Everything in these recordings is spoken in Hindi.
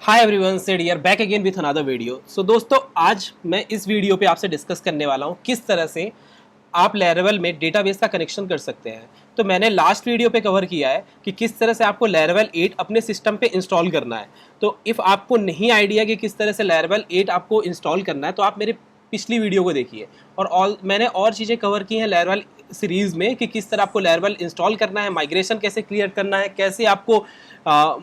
Hi everyone, Syed here back again with another video. So दोस्तों, आज मैं इस वीडियो पे आपसे डिस्कस करने वाला हूँ किस तरह से आप लैरावेल में डेटाबेस का कनेक्शन कर सकते हैं। तो मैंने लास्ट वीडियो पे कवर किया है कि किस तरह से आपको लैरावेल 8 अपने सिस्टम पे इंस्टॉल करना है। तो इफ़ आपको नहीं आइडिया कि किस तरह से लैरावेल 8 आपको इंस्टॉल करना है तो आप मेरे पिछली वीडियो को देखिए। और मैंने और चीज़ें कवर की हैं लैरावेल सीरीज़ में कि किस तरह आपको लैरावेल इंस्टॉल करना है, माइग्रेशन कैसे क्रिएट करना है, कैसे आपको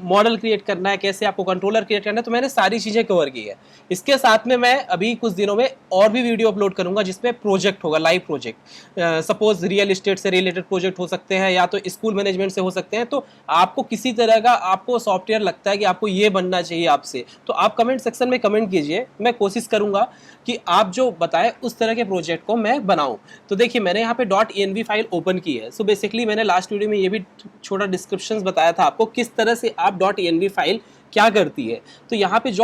मॉडल क्रिएट करना है, कैसे आपको कंट्रोलर क्रिएट करना है। तो मैंने सारी चीज़ें कवर की है। इसके साथ में मैं अभी कुछ दिनों में और भी वीडियो अपलोड करूंगा जिसमें प्रोजेक्ट होगा, live project. Suppose real estate से रिलेटेड प्रोजेक्ट हो सकते हैं या तो स्कूल मैनेजमेंट से हो सकते हैं। तो आपको किसी तरह का आपको सॉफ्टवेयर लगता है कि आपको ये बनना चाहिए आपसे, तो आप कमेंट सेक्शन में कमेंट कीजिए। मैं कोशिश करूंगा कि आप जो बताए उस तरह के प्रोजेक्ट को मैं बनाऊं। तो देखिए, मैंने यहाँ पे .env फाइल ओपन की है। सो बेसिकली मैंने लास्ट वीडियो में ये भी छोटा डिस्क्रिप्शन बताया था आपको किस तरह से आप .env फाइल क्या करती है। तो यहाँ पे जो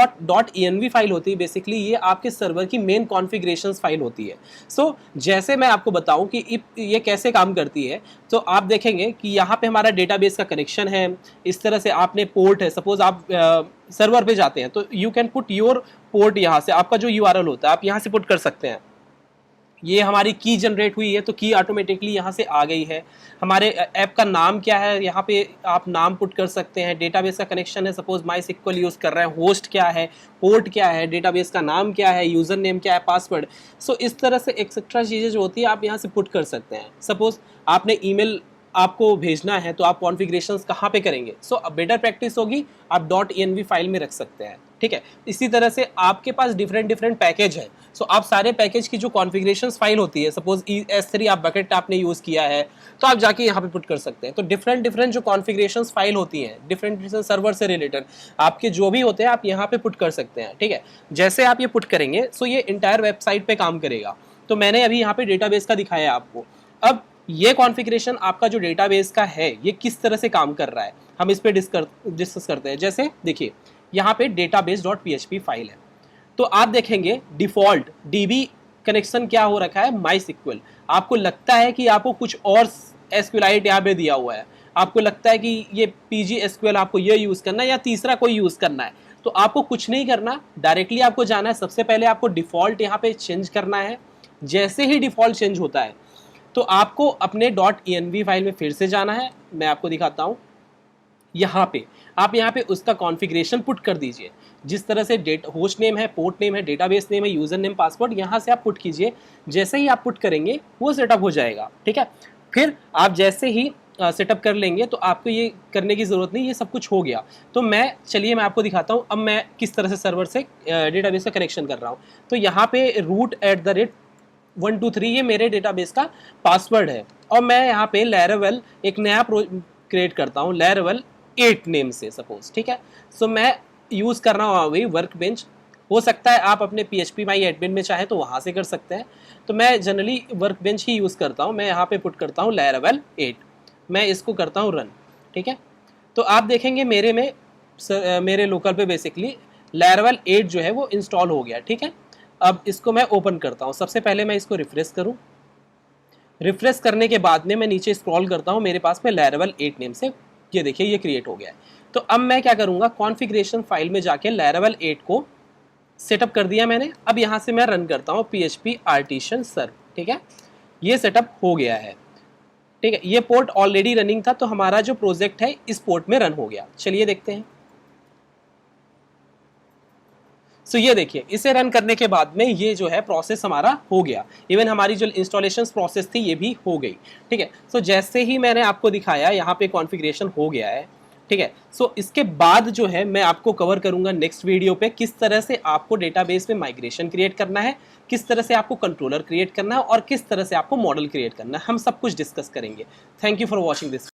.env फाइल होती है बेसिकली ये आपके सर्वर की मेन कॉन्फ़िगरेशन फाइल होती है। सो जैसे मैं आपको बताऊं कि ये कैसे काम करती है, तो आप देखेंगे कि यहाँ पे हमारा डेटाबेस का कनेक्शन है। इस तरह से आपने पोर्ट है, सपोज आप सर्वर पे जाते हैं तो you can put your port. यहाँ से आपका जो URL होता है आप यहाँ से पुट कर सकते हैं। ये हमारी की जनरेट हुई है तो की ऑटोमेटिकली यहाँ से आ गई है। हमारे ऐप का नाम क्या है, यहाँ पे आप नाम पुट कर सकते हैं। डेटाबेस का कनेक्शन है, सपोज MySQL यूज़ कर रहे हैं, होस्ट क्या है, पोर्ट क्या है, डेटाबेस का नाम क्या है, यूज़र नेम क्या है, पासवर्ड। सो इस तरह से एक्सेट्रा चीज़ें जो होती है आप यहाँ से पुट कर सकते हैं। सपोज आपने ईमेल आपको भेजना है तो आप कॉन्फ़िगरेशंस कहाँ पे करेंगे। सो बेटर प्रैक्टिस होगी आप .env फाइल में रख सकते हैं, ठीक है। इसी तरह से आपके पास डिफरेंट पैकेज है। सो आप सारे पैकेज की जो कॉन्फ़िगरेशंस फाइल होती है, सपोज S3 आप बकेट आपने यूज़ किया है तो आप जाके यहाँ पे पुट कर सकते हैं। तो डिफरेंट जो कॉन्फ़िगरेशंस फाइल होती हैं डिफरेंट सर्वर से रिलेटेड आपके जो भी होते हैं आप यहाँ पे पुट कर सकते हैं, ठीक है। जैसे आप ये पुट करेंगे सो ये इंटायर वेबसाइट पे काम करेगा। तो मैंने अभी यहाँ पे डेटाबेस का दिखाया है आपको। अब ये कॉन्फ़िगरेशन आपका जो डेटाबेस का है ये किस तरह से काम कर रहा है हम इस पे डिस्कस करते हैं। जैसे देखिए, यहाँ पे database.php फाइल है। तो आप देखेंगे डिफ़ॉल्ट DB कनेक्शन क्या हो रखा है, MySQL। आपको लगता है कि आपको कुछ और SQLite यहाँ पे दिया हुआ है, आपको लगता है कि ये PGSQL आपको ये यूज़ करना है या तीसरा कोई यूज़ करना है। तो आपको कुछ नहीं करना, डायरेक्टली आपको जाना है। सबसे पहले आपको डिफ़ॉल्ट यहाँ पे चेंज करना है। जैसे ही डिफ़ॉल्ट चेंज होता है तो आपको अपने .env फाइल में फिर से जाना है। मैं आपको दिखाता हूँ। यहाँ पे आप यहाँ पे उसका कॉन्फ़िगरेशन पुट कर दीजिए। जिस तरह से होस्ट नेम है, पोर्ट नेम है, डेटाबेस नेम है, यूज़र नेम, पासवर्ड, यहाँ से आप पुट कीजिए। जैसे ही आप पुट करेंगे वो सेटअप हो जाएगा, ठीक है। फिर आप जैसे ही सेटअप कर लेंगे तो आपको ये करने की ज़रूरत नहीं, ये सब कुछ हो गया। तो चलिए मैं आपको दिखाता हूँ अब मैं किस तरह से सर्वर से डेटाबेस का कनेक्शन कर रहा हूँ। तो यहाँ पे root@123 ये मेरे डेटाबेस का पासवर्ड है। और मैं यहाँ पे लैरावेल एक नया क्रिएट करता हूँ लैरावेल 8 नेम से, सपोज, ठीक है। सो मैं यूज़ कर रहा हूँ वही वर्कबेंच। हो सकता है आप अपने PHP माई एडमिन में चाहे तो वहाँ से कर सकते हैं। तो मैं जनरली वर्कबेंच ही यूज़ करता हूँ। मैं यहाँ पे पुट करता हूँ लैरावेल 8। मैं इसको करता हूँ रन, ठीक है। तो आप देखेंगे मेरे लोकल पे बेसिकली लैरावेल 8 जो है वो इंस्टॉल हो गया, ठीक है। अब इसको मैं ओपन करता हूँ। सबसे पहले मैं इसको रिफ्रेश करूँ। रिफ्रेश करने के बाद में मैं नीचे स्क्रॉल करता हूँ, मेरे पास में लैरावेल 8 नेम से ये देखिए ये क्रिएट हो गया है। तो अब मैं क्या करूँगा, कॉन्फ़िगरेशन फाइल में जाके लैरावेल 8 को सेटअप कर दिया मैंने। अब यहाँ से मैं रन करता हूँ PHP आर्टिसन सर्व, ठीक है। ये सेटअप हो गया है, ठीक है। ये पोर्ट ऑलरेडी रनिंग था तो हमारा जो प्रोजेक्ट है इस पोर्ट में रन हो गया। चलिए देखते हैं। सो ये देखिए, इसे रन करने के बाद में ये जो है प्रोसेस हमारा हो गया। इवन हमारी जो इंस्टॉलेशन प्रोसेस थी ये भी हो गई, ठीक है। सो जैसे ही मैंने आपको दिखाया यहाँ पे कॉन्फ़िगरेशन हो गया है, ठीक है। सो इसके बाद जो है मैं आपको कवर करूंगा नेक्स्ट वीडियो पे किस तरह से आपको डेटाबेस में माइग्रेशन क्रिएट करना है, किस तरह से आपको कंट्रोलर क्रिएट करना है और किस तरह से आपको मॉडल क्रिएट करना है। हम सब कुछ डिस्कस करेंगे। Thank you for watching this.